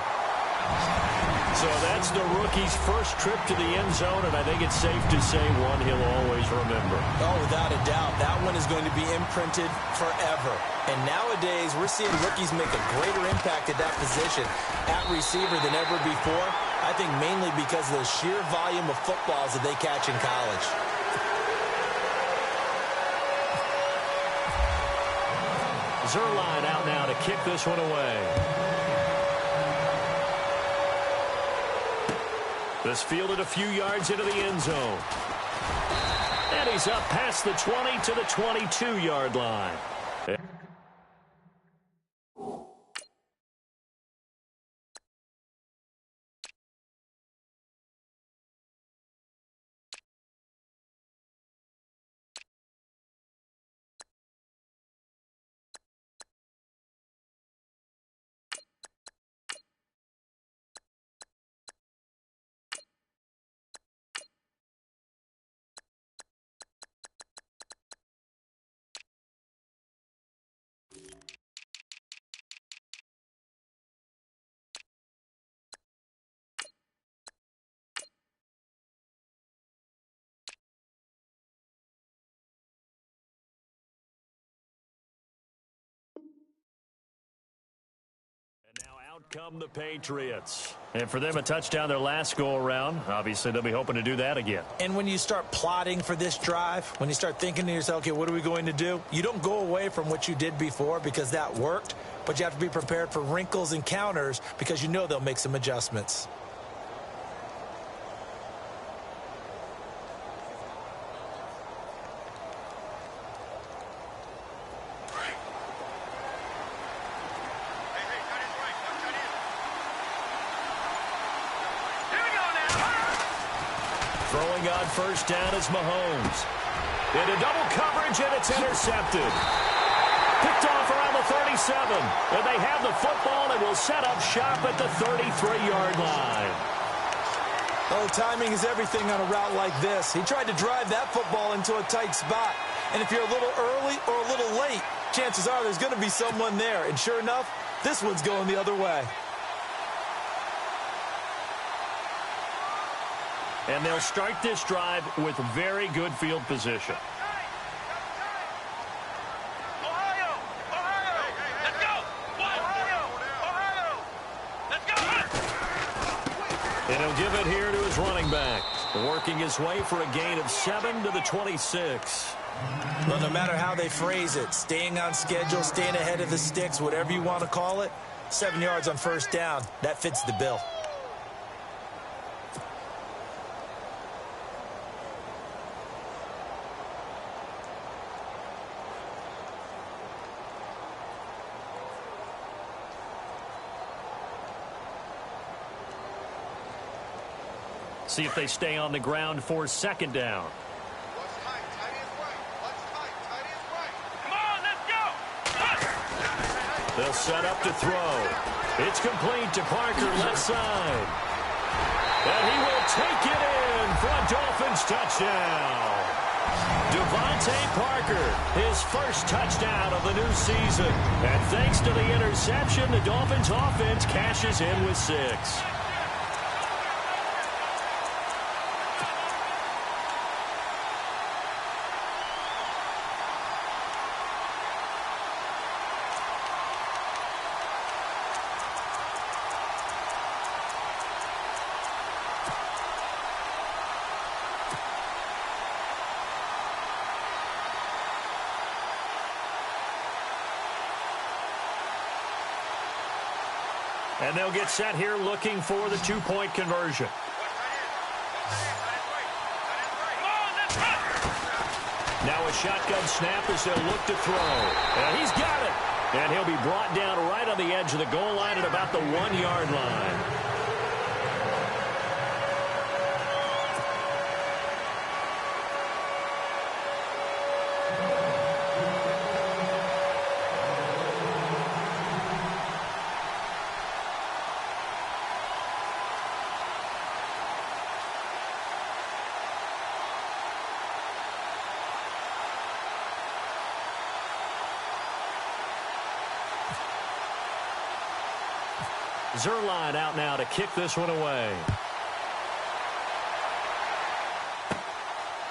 So that's the rookie's first trip to the end zone, and I think it's safe to say one he'll always remember. Oh, without a doubt. That one is going to be imprinted forever. And nowadays, we're seeing rookies make a greater impact at that position at receiver than ever before. I think mainly because of the sheer volume of footballs that they catch in college. Zerline out now to kick this one away. This fielded a few yards into the end zone. And he's up past the 20 to the 22-yard line. Now out come the Patriots. And for them, a touchdown their last go-around. Obviously, they'll be hoping to do that again. And when you start plotting for this drive, when you start thinking to yourself, okay, what are we going to do? You don't go away from what you did before because that worked, but you have to be prepared for wrinkles and counters because you know they'll make some adjustments. Throwing on first down is Mahomes. Into double coverage, and it's intercepted. Picked off around the 37. And they have the football and will set up shop at the 33-yard line. Oh, timing is everything on a route like this. He tried to drive that football into a tight spot. And if you're a little early or a little late, chances are there's going to be someone there. And sure enough, this one's going the other way. And they'll start this drive with very good field position. Ohio! Ohio! Let's go! Ohio! Let's go! And he'll give it here to his running back. Working his way for a gain of 7 to the 26. Well, no matter how they phrase it, staying on schedule, staying ahead of the sticks, whatever you want to call it, 7 yards on first down, that fits the bill. See if they stay on the ground for second down. Come on, let's go! They'll set up to throw. It's complete to Parker, left side. And he will take it in for a Dolphins touchdown. Devontae Parker, his first touchdown of the new season. And thanks to the interception, the Dolphins offense cashes in with 6. And they'll get set here looking for the two-point conversion. Now a shotgun snap as they'll look to throw. And he's got it. And he'll be brought down right on the edge of the goal line at about the 1-yard line. Zerline out now to kick this one away.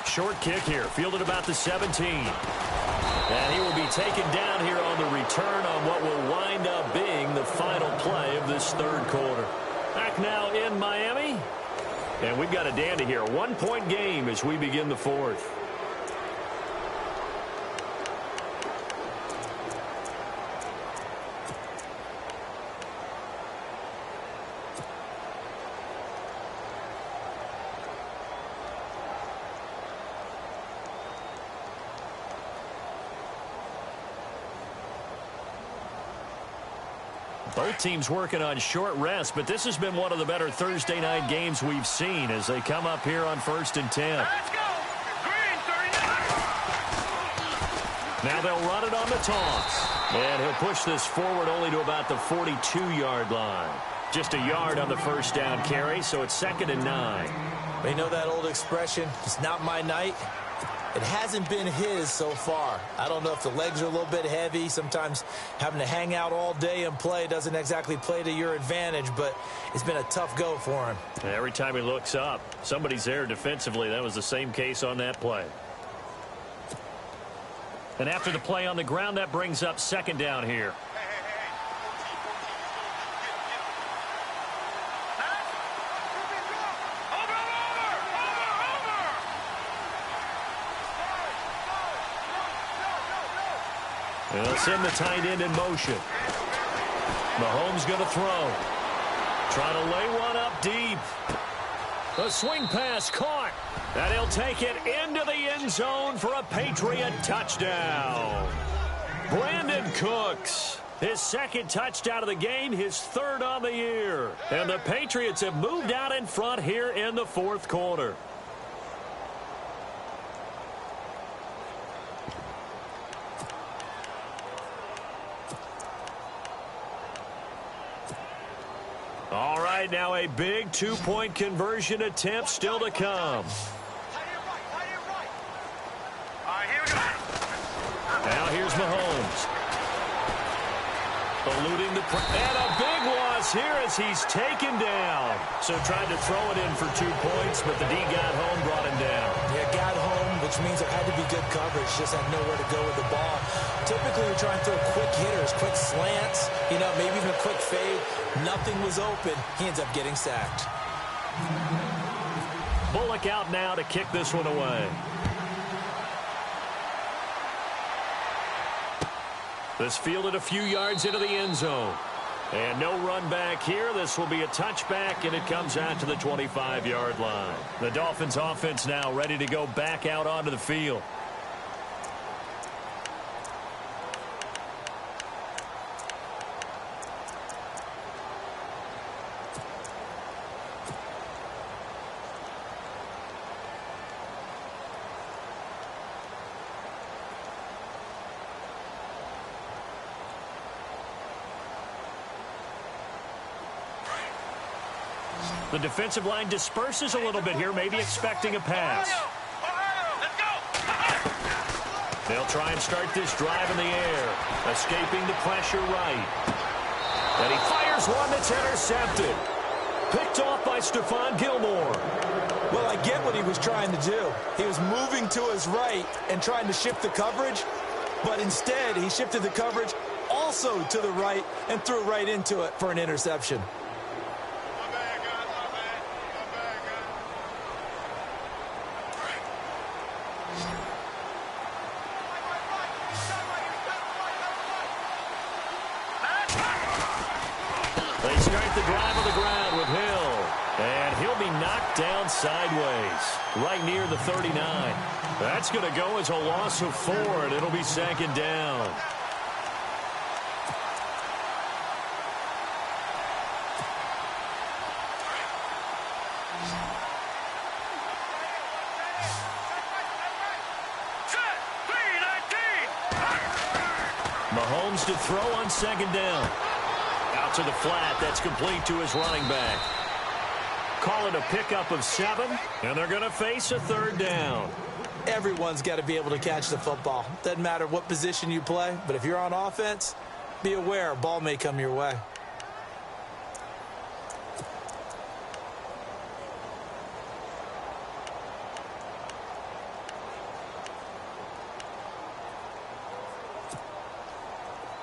Short kick here, fielded about the 17. And he will be taken down here on the return on what will wind up being the final play of this third quarter. Back now in Miami. And we've got a dandy here. 1-point game as we begin the fourth. Both teams working on short rest, but this has been one of the better Thursday night games we've seen as they come up here on 1st and 10. Let's go! Green, 39! Now they'll run it on the toss. And he'll push this forward only to about the 42-yard line. Just a yard on the first down carry, so it's 2nd and 9. You know that old expression, it's not my night? It hasn't been his so far. I don't know if the legs are a little bit heavy. Sometimes having to hang out all day and play doesn't exactly play to your advantage, but it's been a tough go for him. Every time he looks up, somebody's there defensively. That was the same case on that play. And after the play on the ground, that brings up 2nd down here. They'll send the tight end in motion. Mahomes going to throw. Trying to lay one up deep. The swing pass caught. And he'll take it into the end zone for a Patriot touchdown. Brandon Cooks, his 2nd touchdown of the game, his 3rd on the year. And the Patriots have moved out in front here in the 4th quarter. All right, now a big 2-point conversion attempt still to come. Now here's Mahomes. Eluding the and a big loss here as he's taken down. So tried to throw it in for 2 points, but the D got home, brought him down. Yeah, got home, which means there had to be good coverage. Just had nowhere to go with the ball. Typically, you're trying to throw quick hitters, quick slants, maybe even a quick fade. Nothing was open. He ends up getting sacked. Bullock out now to kick this one away. This fielded a few yards into the end zone. And no run back here. This will be a touchback, and it comes out to the 25-yard line. The Dolphins offense now ready to go back out onto the field. The defensive line disperses a little bit here, maybe expecting a pass. They'll try and start this drive in the air, escaping the pressure right. And he fires one that's intercepted. Picked off by Stephon Gilmore. Well, I get what he was trying to do. He was moving to his right and trying to shift the coverage, but instead he shifted the coverage also to the right and threw right into it for an interception. They start the drive on the ground with Hill. And he'll be knocked down sideways, right near the 39. That's going to go as a loss of 4, and it'll be 2nd down. Mahomes to throw on 2nd down. Out to the flat. That's complete to his running back. Call it a pickup of 7, and they're going to face a 3rd down. Everyone's got to be able to catch the football. Doesn't matter what position you play, but if you're on offense, be aware a ball may come your way.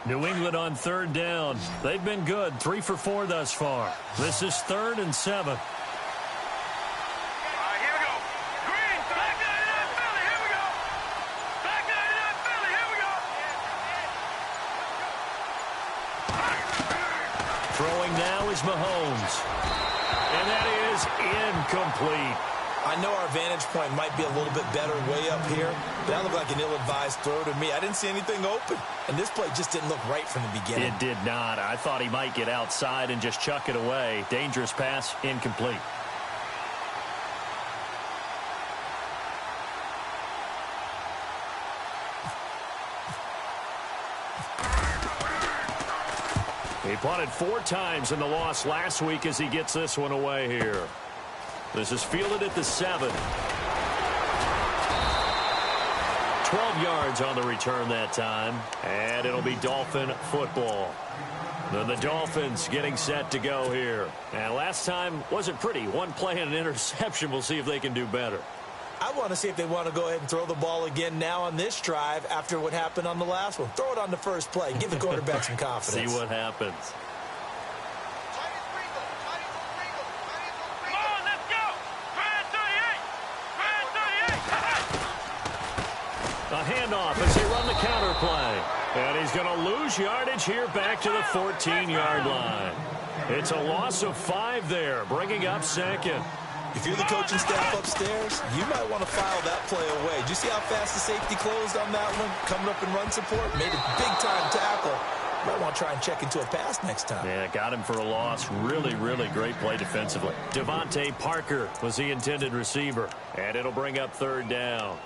New England on third down. They've been good, 3 for 4 thus far. This is 3rd and 7. Here we go. Green, back 99 Philly. Here we go. Back 99 Philly. Here we go. Throwing now is Mahomes. And that is incomplete. I know our vantage point might be a little bit better way up here, but that looked like an ill-advised throw to me. I didn't see anything open, and this play just didn't look right from the beginning. It did not. I thought he might get outside and just chuck it away. Dangerous pass, incomplete. He punted 4 times in the loss last week as he gets this one away here. This is fielded at the 7. 12 yards on the return that time. And it'll be Dolphin football. Then the Dolphins getting set to go here. And last time wasn't pretty. One play and an interception. We'll see if they can do better. I want to see if they want to go ahead and throw the ball again now on this drive after what happened on the last one. Throw it on the first play. Give the quarterback some confidence. See what happens. A handoff as they run the counter play. And he's going to lose yardage here back to the 14-yard line. It's a loss of 5 there, bringing up 2nd. If you're the coaching staff upstairs, you might want to file that play away. Did you see how fast the safety closed on that one? Coming up in run support, made a big-time tackle. Might want to try and check into a pass next time. Yeah, got him for a loss. Really, really great play defensively. Devontae Parker was the intended receiver. And it'll bring up 3rd down.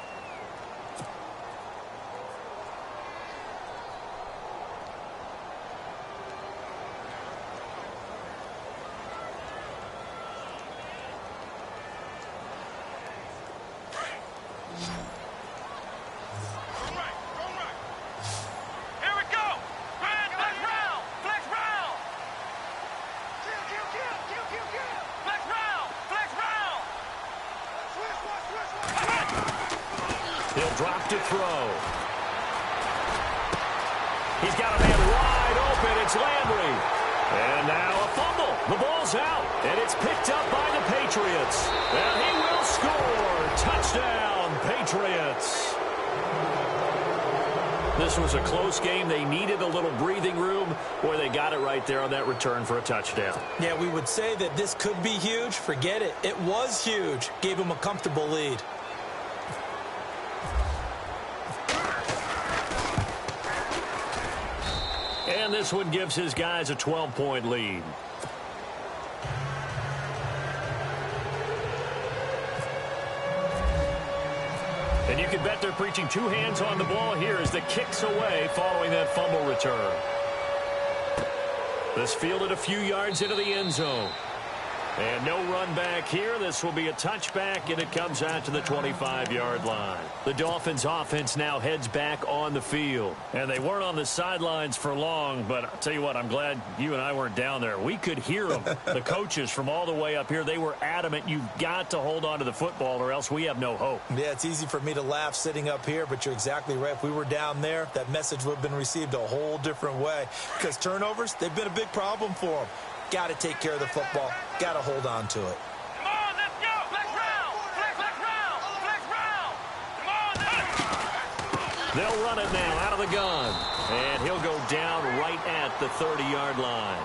Drop to throw. He's got a man wide open. It's Landry. And now a fumble. The ball's out. And it's picked up by the Patriots. And he will score. Touchdown, Patriots. This was a close game. They needed a little breathing room. Boy, they got it right there on that return for a touchdown. Yeah, we would say that this could be huge. Forget it. It was huge. Gave him a comfortable lead. And this one gives his guys a 12-point lead. And you can bet they're preaching 2 hands on the ball here as the kick's away following that fumble return. This fielded a few yards into the end zone. And no run back here. This will be a touchback, and it comes out to the 25-yard line. The Dolphins' offense now heads back on the field. And they weren't on the sidelines for long, but I'll tell you what, I'm glad you and I weren't down there. We could hear them. The coaches from all the way up here, they were adamant. You've got to hold on to the football or else we have no hope. Yeah, it's easy for me to laugh sitting up here, but you're exactly right. If we were down there, that message would have been received a whole different way. Because turnovers, they've been a big problem for them. Got to take care of the football. Got to hold on to it. Come on, let's go. Flex round. Flex round. Flex round. Come on, let's. They'll run it now out of the gun. And he'll go down right at the 30-yard line.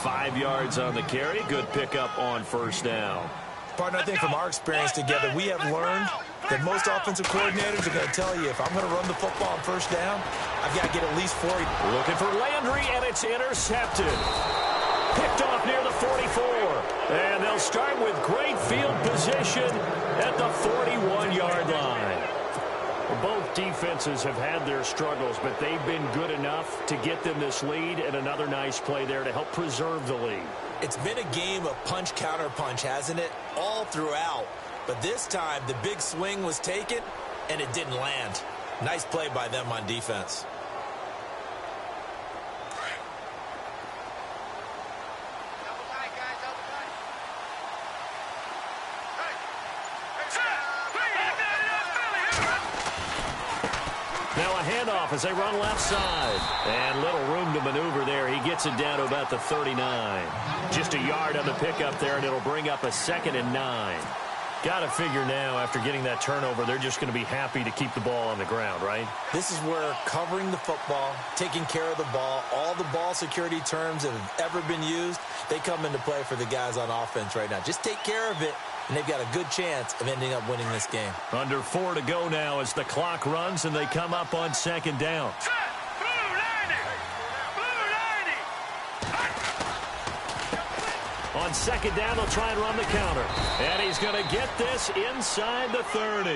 5 yards on the carry. Good pickup on 1st down. Partner, I think from our experience together, we have learned that most offensive coordinators are going to tell you, if I'm going to run the football on 1st down, I've got to get at least 40. Looking for Landry, and it's intercepted. Picked off near the 44. And they'll start with great field position at the 41-yard line. Both defenses have had their struggles, but they've been good enough to get them this lead, and another nice play there to help preserve the lead. It's been a game of punch-counter-punch, hasn't it? All throughout. But this time, the big swing was taken, and it didn't land. Nice play by them on defense. Hey, Now a handoff as they run left side. And little room to maneuver there. He gets it down to about the 39. Just a yard on the pickup there, and it'll bring up a 2nd and 9. Got to figure now, after getting that turnover, they're just going to be happy to keep the ball on the ground, right? This is where covering the football, taking care of the ball, all the ball security terms that have ever been used, they come into play for the guys on offense right now. Just take care of it, and they've got a good chance of ending up winning this game. Under 4 to go now as the clock runs, and they come up on 2nd down. On 2nd down, they'll try and run the counter. And he's going to get this inside the 30.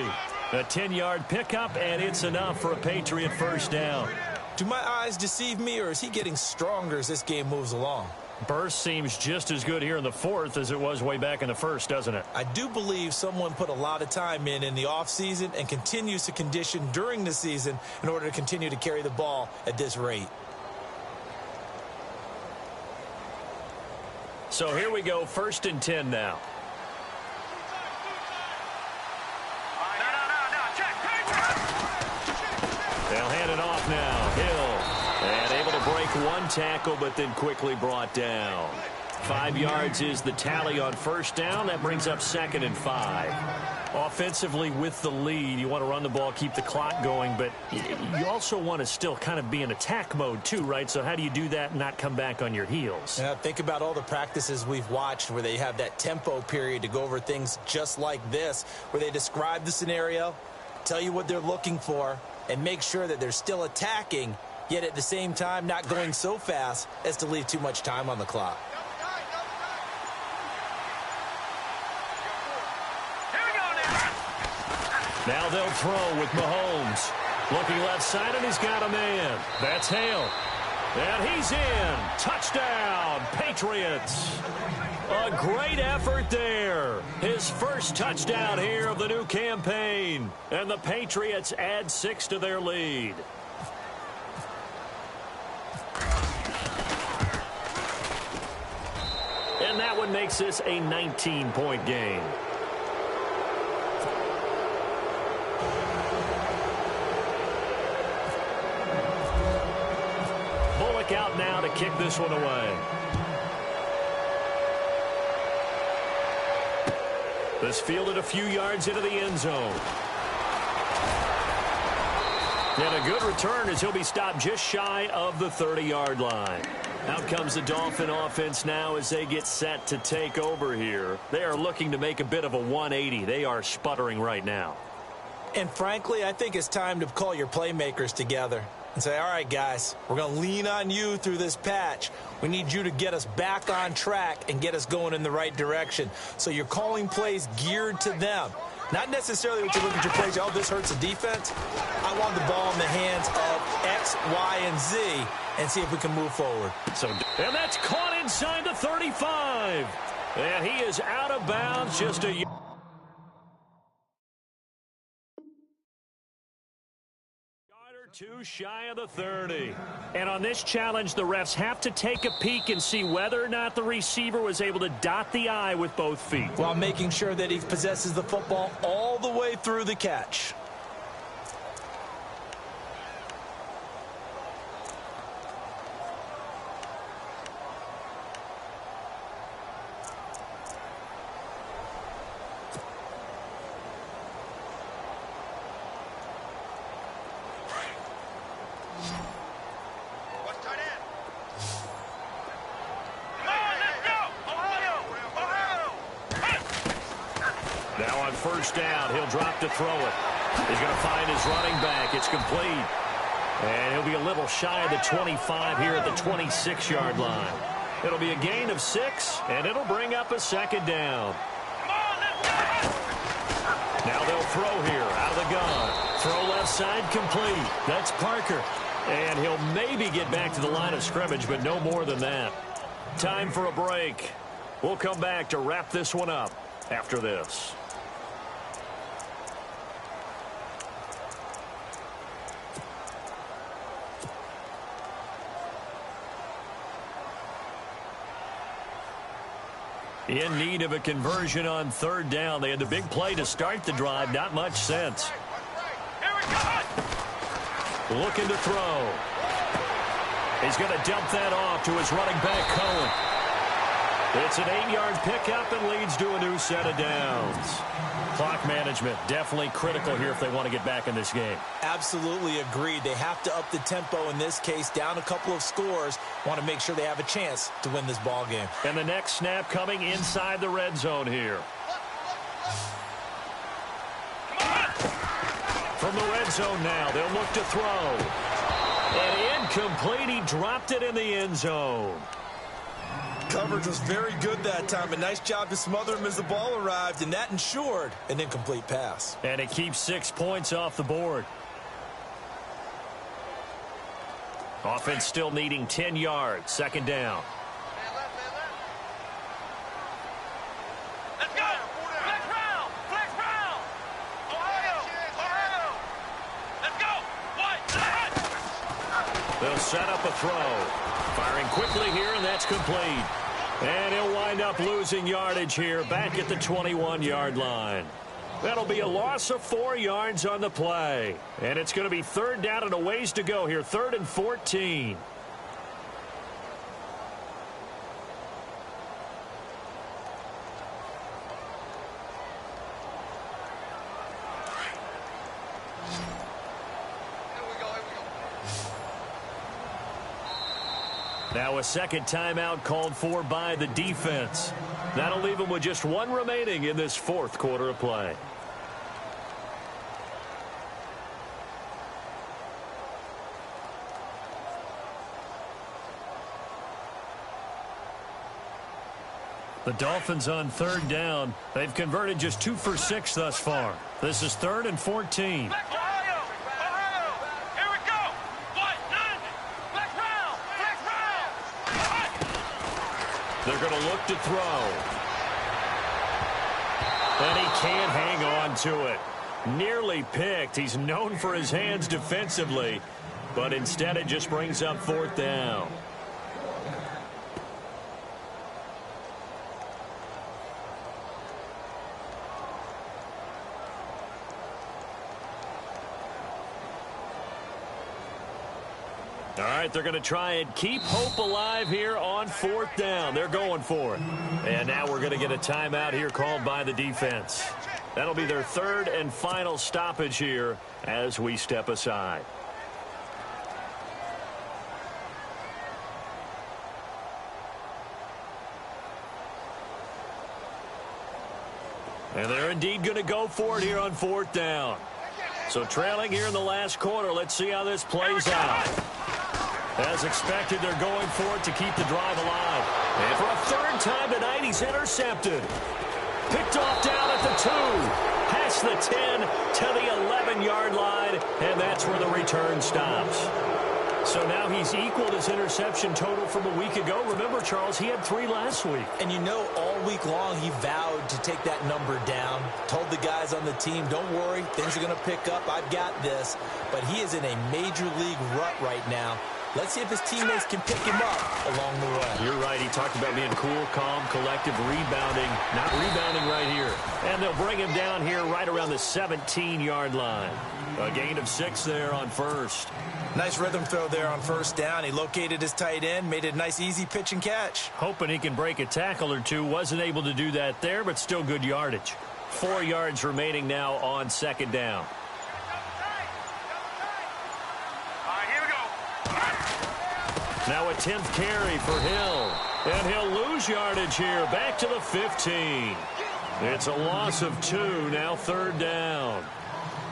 A 10-yard pickup, and it's enough for a Patriot first down. Do my eyes deceive me, or is he getting stronger as this game moves along? Burst seems just as good here in the 4th as it was way back in the 1st, doesn't it? I do believe someone put a lot of time in the offseason and continues to condition during the season in order to continue to carry the ball at this rate. So here we go, 1st and 10 now. They'll hand it off now. Hill. And able to break one tackle, but then quickly brought down. 5 yards is the tally on 1st down. That brings up 2nd and 5. Offensively with the lead, you want to run the ball, keep the clock going, but you also want to still kind of be in attack mode too, right? So how do you do that and not come back on your heels? Yeah, think about all the practices we've watched where they have that tempo period to go over things just like this, where they describe the scenario, tell you what they're looking for, and make sure that they're still attacking, yet at the same time not going so fast as to leave too much time on the clock. Now they'll throw with Mahomes. Looking left side, and he's got a man. That's Hale. And he's in. Touchdown, Patriots. A great effort there. His first touchdown here of the new campaign. And the Patriots add 6 to their lead. And that one makes this a 19-point game. Out now to kick this one away. This fielded a few yards into the end zone. And a good return as he'll be stopped just shy of the 30-yard line. Out comes the Dolphin offense now as they get set to take over here. They are looking to make a bit of a 180. They are sputtering right now. And frankly, I think it's time to call your playmakers together and say, all right, guys, we're going to lean on you through this patch. We need you to get us back on track and get us going in the right direction. So you're calling plays geared to them. Not necessarily what you look at your plays, oh, this hurts the defense. I want the ball in the hands of X, Y, and Z and see if we can move forward. And that's caught inside the 35. And he is out of bounds just a yard or two shy of the 30. And on this challenge, the refs have to take a peek and see whether or not the receiver was able to dot the I with both feet, while making sure that he possesses the football all the way through the catch. First down, he'll drop to throw it. He's going to find his running back. It's complete. And he'll be a little shy of the 25 here at the 26-yard line. It'll be a gain of 6, and it'll bring up a second down. Now they'll throw here out of the gun. Throw left side complete. That's Parker. And he'll maybe get back to the line of scrimmage, but no more than that. Time for a break. We'll come back to wrap this one up after this. In need of a conversion on third down. They had the big play to start the drive. Not much sense. Here we go. Looking to throw. He's going to dump that off to his running back, Cohen. It's an 8-yard pickup and leads to a new set of downs. Clock management definitely critical here if they want to get back in this game. Absolutely agreed. They have to up the tempo in this case, down a couple of scores. Want to make sure they have a chance to win this ball game. And the next snap coming inside the red zone here. From the red zone now, they'll look to throw. And incomplete, he dropped it in the end zone. Coverage was very good that time. A nice job to smother him as the ball arrived, and that ensured an incomplete pass. And it keeps 6 points off the board. Offense still needing 10 yards. Second down. Let's go. Flex round. Flex round. Ohio. Ohio. Let's go. What? They'll set up a throw. Firing quickly here, and that's complete. And he'll wind up losing yardage here back at the 21-yard line. That'll be a loss of 4 yards on the play. And it's going to be third down and a ways to go here. 3rd and 14. Now a second timeout called for by the defense. That'll leave them with just 1 remaining in this 4th quarter of play. The Dolphins on 3rd down. They've converted just 2 for 6 thus far. This is 3rd and 14. Ohio. Ohio. Here we go. What? None. Flex round. Flex round. They're going to look to throw. And he can't hang on to it. Nearly picked. He's known for his hands defensively, but instead it just brings up 4th down. All right, they're going to try and keep hope alive here on 4th down. They're going for it. And now we're going to get a timeout here called by the defense. That'll be their 3rd and final stoppage here as we step aside. And they're indeed going to go for it here on 4th down. So trailing here in the last quarter, let's see how this plays out. As expected, they're going for it to keep the drive alive. And for a 3rd time tonight, he's intercepted. Picked off down at the 2. Past the 10 to the 11-yard line. And that's where the return stops. So now he's equaled his interception total from a week ago. Remember, Charles, he had 3 last week. And you know, all week long he vowed to take that number down. Told the guys on the team, don't worry, things are going to pick up. I've got this. But he is in a major league rut right now. Let's see if his teammates can pick him up along the way. You're right. He talked about being cool, calm, collective, rebounding. Not rebounding right here. And they'll bring him down here right around the 17-yard line. A gain of 6 there on 1st. Nice rhythm throw there on 1st down. He located his tight end, made it a nice, easy pitch and catch. Hoping he can break a tackle or two. Wasn't able to do that there, but still good yardage. 4 yards remaining now on 2nd down. Now a 10th carry for Hill. And he'll lose yardage here. Back to the 15. It's a loss of 2. Now 3rd down.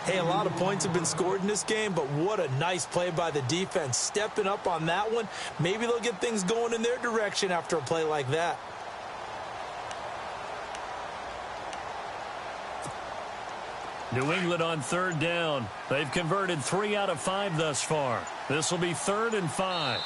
Hey, a lot of points have been scored in this game, but what a nice play by the defense. Stepping up on that one. Maybe they'll get things going in their direction after a play like that. New England on 3rd down. They've converted 3 out of 5 thus far. This will be 3rd and 5.